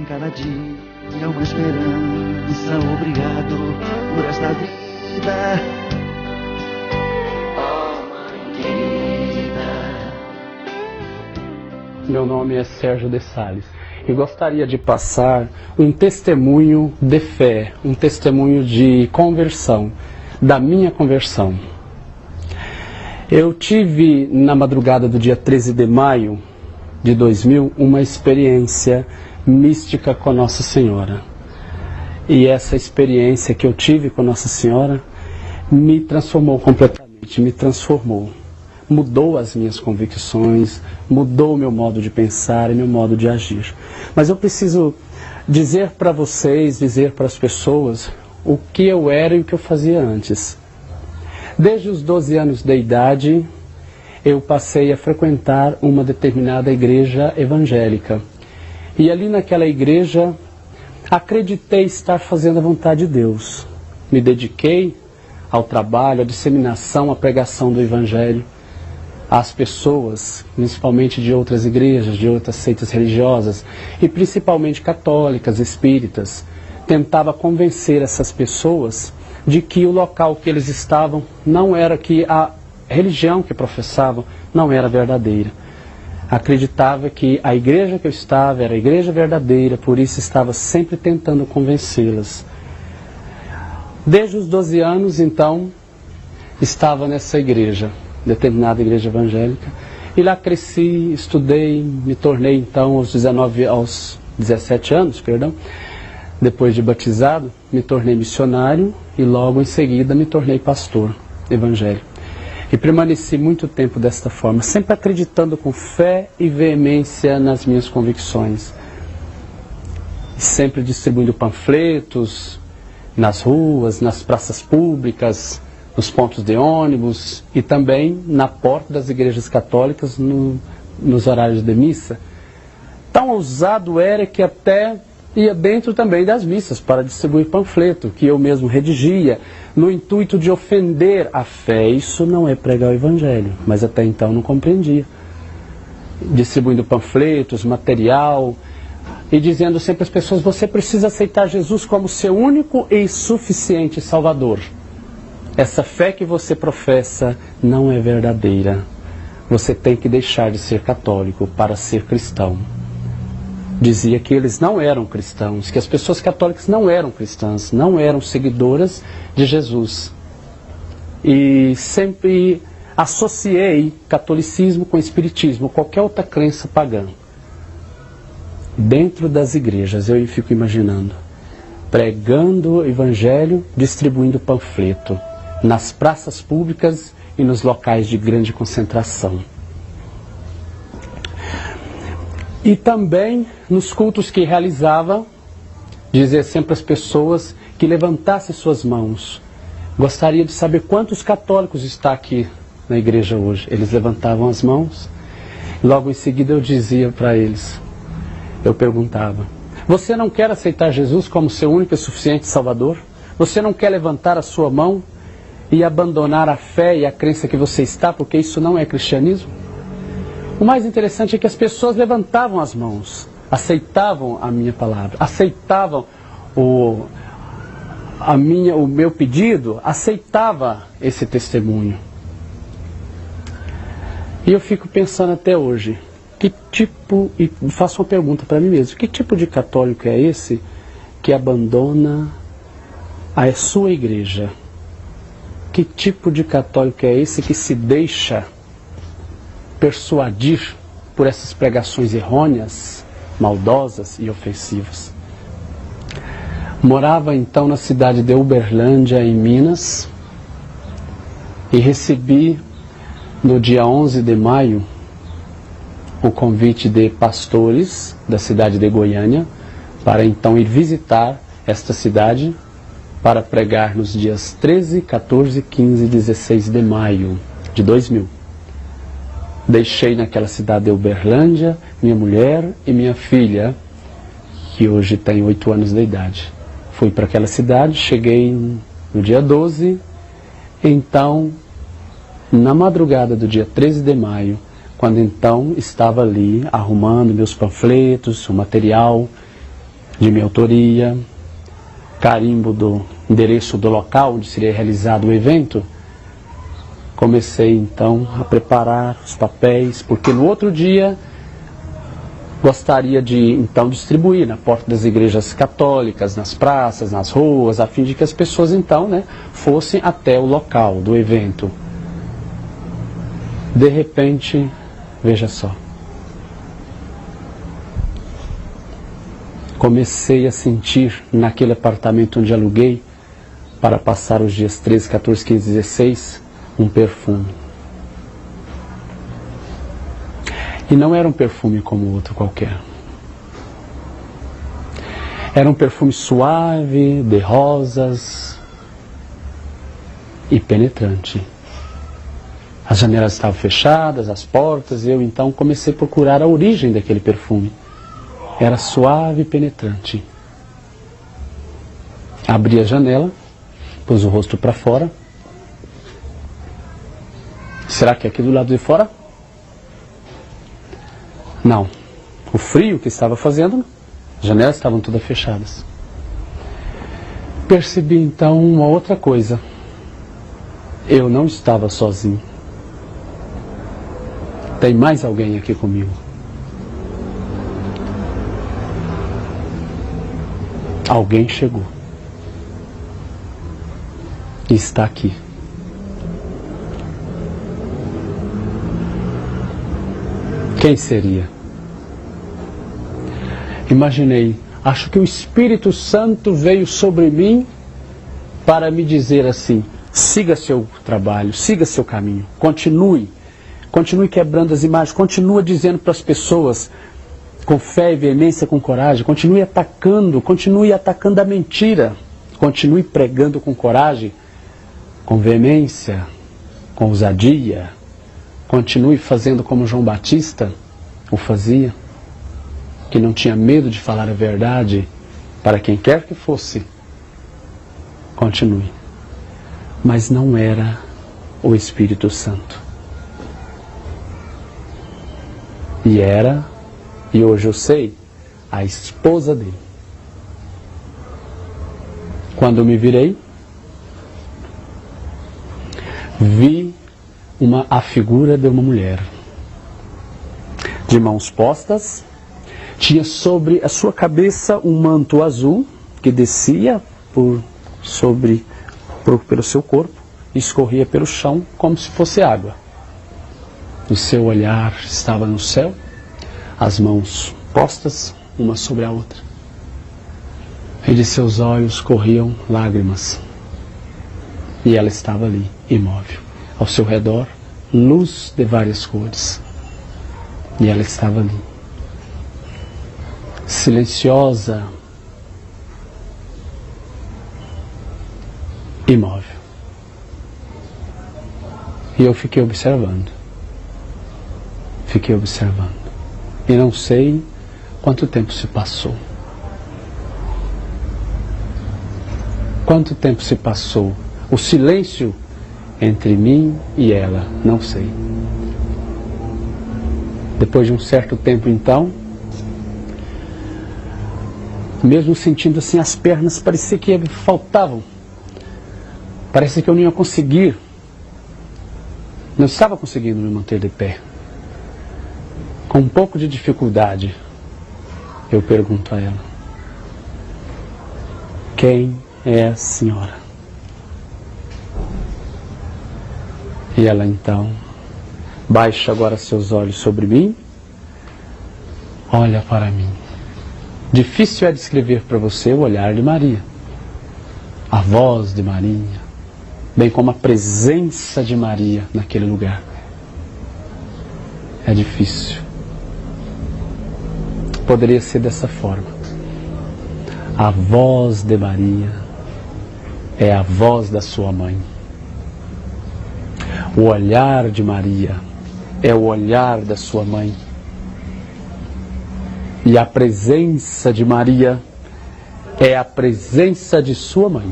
cada dia uma esperança. Obrigado por esta vida, oh mãe querida. Meu nome é Sérgio de Sales e gostaria de passar um testemunho de fé, um testemunho de conversão, da minha conversão. Eu tive, na madrugada do dia 13 de maio de 2000, uma experiência mística com Nossa Senhora. E essa experiência que eu tive com Nossa Senhora me transformou completamente, me transformou. Mudou as minhas convicções, mudou o meu modo de pensar e meu modo de agir. Mas eu preciso dizer para vocês, dizer para as pessoas o que eu era e o que eu fazia antes. Desde os 12 anos de idade, eu passei a frequentar uma determinada igreja evangélica. E ali naquela igreja, acreditei estar fazendo a vontade de Deus. Me dediquei ao trabalho, à disseminação, à pregação do Evangelho às pessoas, principalmente de outras igrejas, de outras seitas religiosas, e principalmente católicas, espíritas. Tentava convencer essas pessoas de que o local que eles estavam não era, que a religião que professavam não era verdadeira. Acreditava que a igreja que eu estava era a igreja verdadeira, por isso estava sempre tentando convencê-las. Desde os 12 anos, então, estava nessa igreja, determinada igreja evangélica, e lá cresci, estudei, me tornei então aos 17 anos, depois de batizado, me tornei missionário e logo em seguida me tornei pastor evangélico. E permaneci muito tempo desta forma, sempre acreditando com fé e veemência nas minhas convicções. Sempre distribuindo panfletos nas ruas, nas praças públicas, nos pontos de ônibus e também na porta das igrejas católicas nos horários de missa. Tão ousado era que até ia dentro também das missas para distribuir panfleto, que eu mesmo redigia, no intuito de ofender a fé. Isso não é pregar o Evangelho, mas até então não compreendia. Distribuindo panfletos, material, e dizendo sempre às pessoas: você precisa aceitar Jesus como seu único e suficiente Salvador. Essa fé que você professa não é verdadeira. Você tem que deixar de ser católico para ser cristão. Dizia que eles não eram cristãos, que as pessoas católicas não eram cristãs, não eram seguidoras de Jesus. E sempre associei catolicismo com espiritismo, qualquer outra crença pagã. Dentro das igrejas, eu fico imaginando, pregando o Evangelho, distribuindo panfleto, nas praças públicas e nos locais de grande concentração. E também nos cultos que realizava, dizia sempre às pessoas que levantassem suas mãos. Gostaria de saber quantos católicos está aqui na igreja hoje. Eles levantavam as mãos. Logo em seguida eu dizia para eles, eu perguntava: você não quer aceitar Jesus como seu único e suficiente Salvador? Você não quer levantar a sua mão e abandonar a fé e a crença que você está, porque isso não é cristianismo? O mais interessante é que as pessoas levantavam as mãos, aceitavam a minha palavra, aceitavam o meu pedido, aceitava esse testemunho. E eu fico pensando até hoje, e faço uma pergunta para mim mesmo: que tipo de católico é esse que abandona a sua igreja? Que tipo de católico é esse que se deixa persuadir por essas pregações errôneas, maldosas e ofensivas? Morava então na cidade de Uberlândia, em Minas, e recebi no dia 11 de maio o convite de pastores da cidade de Goiânia para então ir visitar esta cidade para pregar nos dias 13, 14, 15 e 16 de maio de 2000. Deixei naquela cidade de Uberlândia minha mulher e minha filha, que hoje tem 8 anos de idade. Fui para aquela cidade, cheguei no dia 12, então, na madrugada do dia 13 de maio, quando então estava ali arrumando meus panfletos, o material, de minha autoria, carimbo do endereço do local onde seria realizado o evento. Comecei então a preparar os papéis, porque no outro dia gostaria de então distribuir na porta das igrejas católicas, nas praças, nas ruas, a fim de que as pessoas então fossem até o local do evento. De repente, veja só, comecei a sentir naquele apartamento onde aluguei para passar os dias 13, 14, 15, 16, um perfume. E não era um perfume como outro qualquer. Era um perfume suave, de rosas e penetrante. As janelas estavam fechadas, as portas, e eu então comecei a procurar a origem daquele perfume. Era suave e penetrante. Abri a janela, pus o rosto para fora. Será que é aqui do lado de fora? Não. O frio que estava fazendo, as janelas estavam todas fechadas. Percebi então uma outra coisa. Eu não estava sozinho. Tem mais alguém aqui comigo. Alguém chegou. E está aqui. Quem seria? Imaginei, acho que o Espírito Santo veio sobre mim para me dizer assim: siga seu trabalho, siga seu caminho, continue quebrando as imagens, continue dizendo para as pessoas com fé e veemência, com coragem, continue atacando a mentira, continue pregando com coragem, com veemência, com ousadia, continue fazendo como João Batista o fazia, que não tinha medo de falar a verdade para quem quer que fosse. Continue. Mas não era o Espírito Santo. E era, e hoje eu sei, a esposa dele. Quando eu me virei, vi a figura de uma mulher, de mãos postas, tinha sobre a sua cabeça um manto azul que descia pelo seu corpo e escorria pelo chão como se fosse água. O seu olhar estava no céu, as mãos postas uma sobre a outra, e de seus olhos corriam lágrimas, e ela estava ali, imóvel. Ao seu redor, luz de várias cores, e ela estava ali, silenciosa, imóvel. E eu fiquei observando. E não sei quanto tempo se passou. Quanto tempo se passou? O silêncio entre mim e ela, não sei. Depois de um certo tempo então, mesmo sentindo assim as pernas, parecia que me faltavam. Parecia que eu não ia conseguir. Não estava conseguindo me manter de pé. Com um pouco de dificuldade, eu pergunto a ela: quem é a senhora? E ela então baixa agora seus olhos sobre mim, olha para mim. Difícil é descrever para você o olhar de Maria, a voz de Maria, bem como a presença de Maria naquele lugar. É difícil. Poderia ser dessa forma. A voz de Maria é a voz da sua mãe. O olhar de Maria é o olhar da sua mãe. E a presença de Maria é a presença de sua mãe.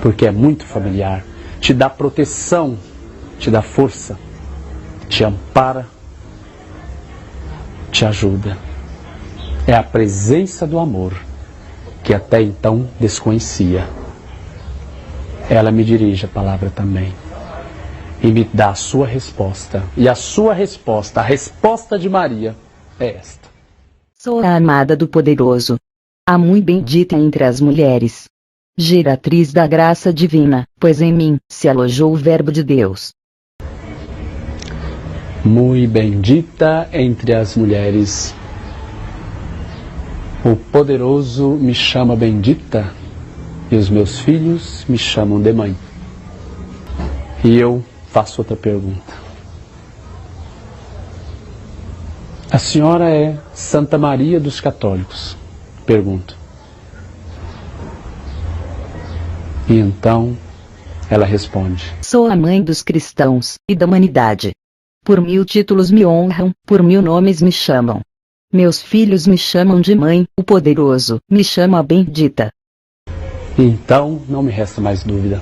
Porque é muito familiar. Te dá proteção, te dá força, te ampara, te ajuda. É a presença do amor que até então desconhecia. Ela me dirige a palavra também e me dá a sua resposta. E a sua resposta, a resposta de Maria, é esta: Sou a amada do Poderoso, a muito bendita entre as mulheres, geratriz da graça divina, pois em mim se alojou o Verbo de Deus. Muito bendita entre as mulheres. O Poderoso me chama bendita e os meus filhos me chamam de mãe. E eu faço outra pergunta. A senhora é Santa Maria dos Católicos? Pergunto. E então ela responde: Sou a mãe dos cristãos e da humanidade. Por 1000 títulos me honram, por 1000 nomes me chamam. Meus filhos me chamam de mãe, o Poderoso me chama a bendita. Então não me resta mais dúvida.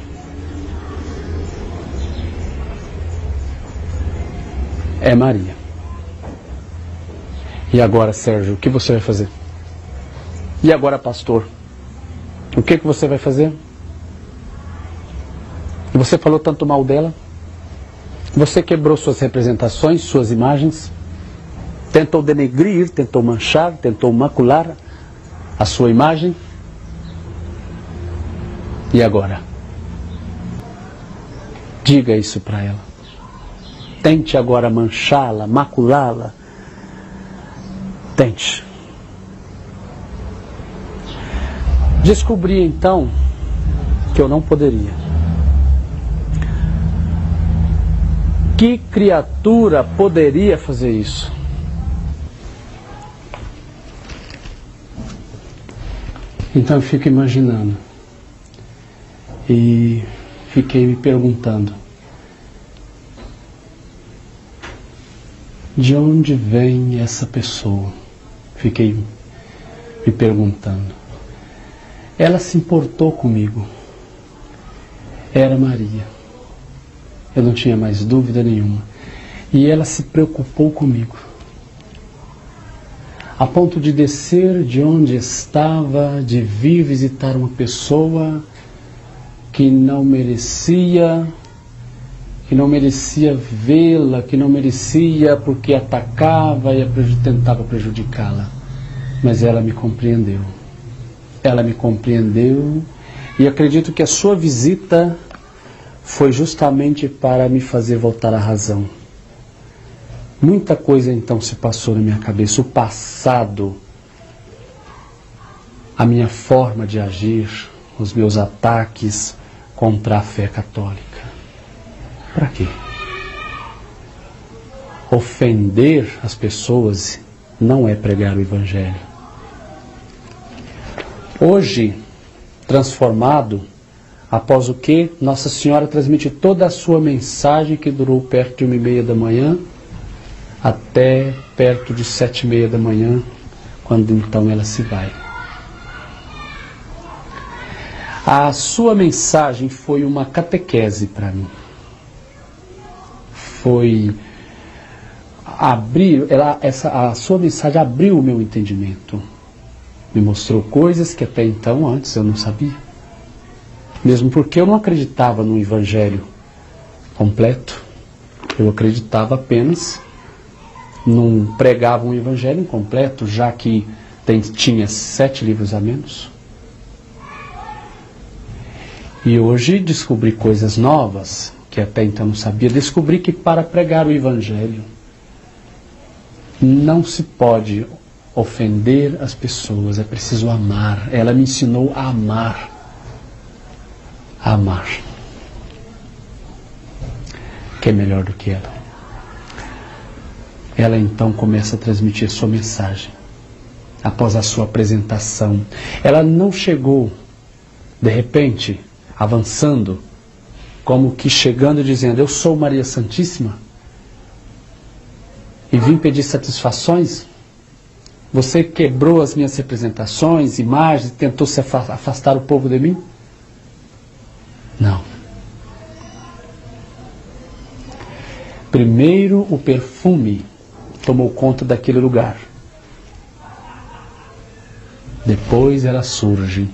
É Maria. E agora, Sérgio, o que você vai fazer? E agora, pastor, o que você vai fazer? Você falou tanto mal dela? Você quebrou suas representações, suas imagens? Tentou denegrir, tentou manchar, tentou macular a sua imagem? E agora? Diga isso para ela. Tente agora manchá-la, maculá-la. Tente. Descobri então que eu não poderia. Que criatura poderia fazer isso? Então eu fico imaginando e fiquei me perguntando: de onde vem essa pessoa? Fiquei me perguntando. Ela se importou comigo. Era Maria. Eu não tinha mais dúvida nenhuma. E ela se preocupou comigo, a ponto de descer de onde estava, de vir visitar uma pessoa que não merecia vê-la, que não merecia porque atacava e tentava prejudicá-la. Mas ela me compreendeu. Ela me compreendeu e acredito que a sua visita foi justamente para me fazer voltar à razão. Muita coisa então se passou na minha cabeça. O passado, a minha forma de agir, os meus ataques contra a fé católica. Para quê? Ofender as pessoas não é pregar o Evangelho. Hoje, transformado, após o que Nossa Senhora transmite toda a sua mensagem, que durou perto de 1h30 da manhã, até perto de 7h30 da manhã, quando então ela se vai. A sua mensagem foi uma catequese para mim. A sua mensagem abriu o meu entendimento. Me mostrou coisas que até então, antes, eu não sabia. Mesmo porque eu não acreditava no Evangelho completo. Eu acreditava apenas, não pregava um Evangelho incompleto, já que tinha 7 livros a menos. E hoje descobri coisas novas, que até então não sabia. Descobri que para pregar o Evangelho não se pode ofender as pessoas, é preciso amar. Ela me ensinou a amar. A amar. Que é melhor do que ela. Ela então começa a transmitir sua mensagem. Após a sua apresentação. Ela não chegou, de repente, avançando, como que chegando e dizendo: eu sou Maria Santíssima e vim pedir satisfações. Você quebrou as minhas representações, imagens, tentou se afastar o povo de mim? Não. Primeiro o perfume tomou conta daquele lugar. Depois ela surge,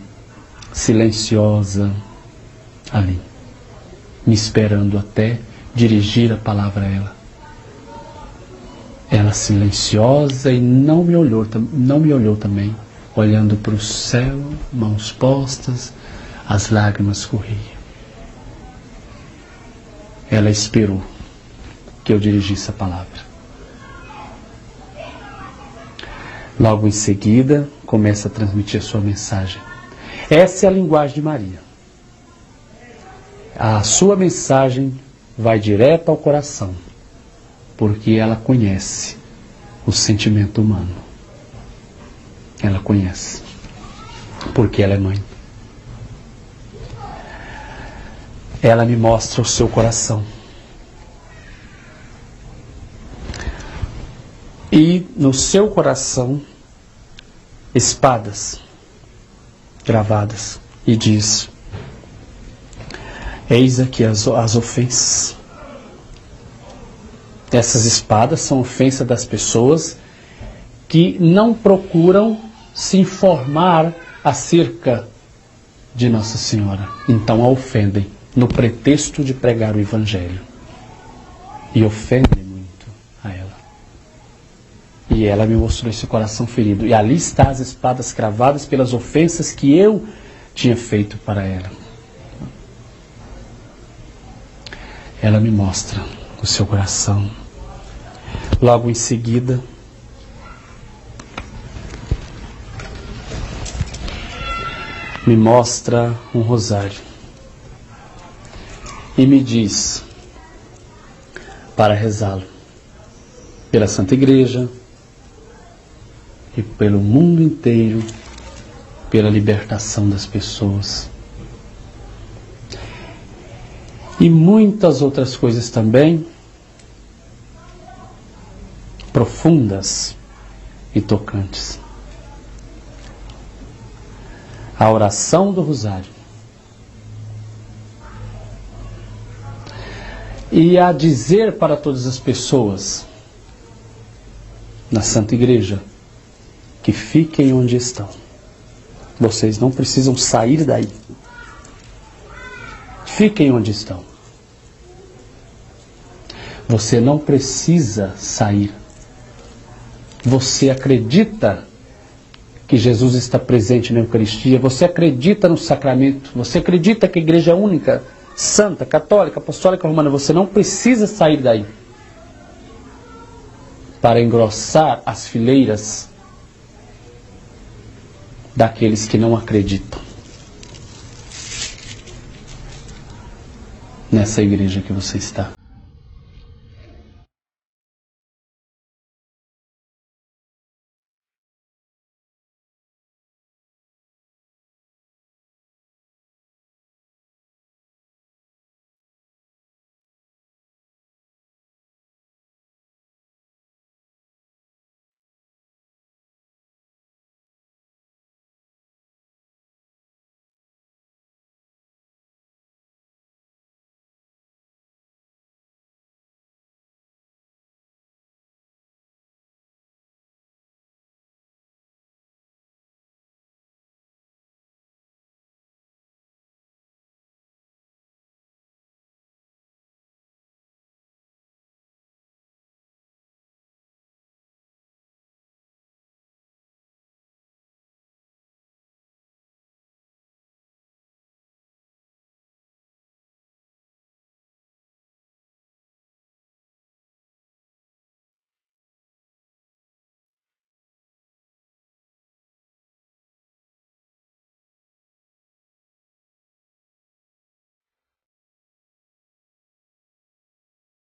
silenciosa, ali, me esperando até dirigir a palavra a ela. Ela silenciosa e não me olhou também, olhando para o céu, mãos postas, as lágrimas corriam. Ela esperou que eu dirigisse a palavra. Logo em seguida, começa a transmitir a sua mensagem. Essa é a linguagem de Maria. A sua mensagem vai direto ao coração, porque ela conhece o sentimento humano. Ela conhece, porque ela é mãe. Ela me mostra o seu coração. E no seu coração, espadas gravadas, e diz: eis aqui as ofensas. Essas espadas são ofensas das pessoas que não procuram se informar acerca de Nossa Senhora. Então a ofendem no pretexto de pregar o Evangelho. E ofendem muito a ela. E ela me mostrou esse coração ferido. E ali está as espadas cravadas pelas ofensas que eu tinha feito para ela. Ela me mostra o seu coração. Logo em seguida, me mostra um rosário. E me diz para rezá-lo pela Santa Igreja e pelo mundo inteiro, pela libertação das pessoas. E muitas outras coisas também, profundas e tocantes. A oração do rosário. E a dizer para todas as pessoas na Santa Igreja que fiquem onde estão. Vocês não precisam sair daí. Fiquem onde estão. Você não precisa sair. Você acredita que Jesus está presente na Eucaristia? Você acredita no sacramento? Você acredita que a Igreja é única, santa, católica, apostólica, romana? Você não precisa sair daí para engrossar as fileiras daqueles que não acreditam nessa igreja que você está.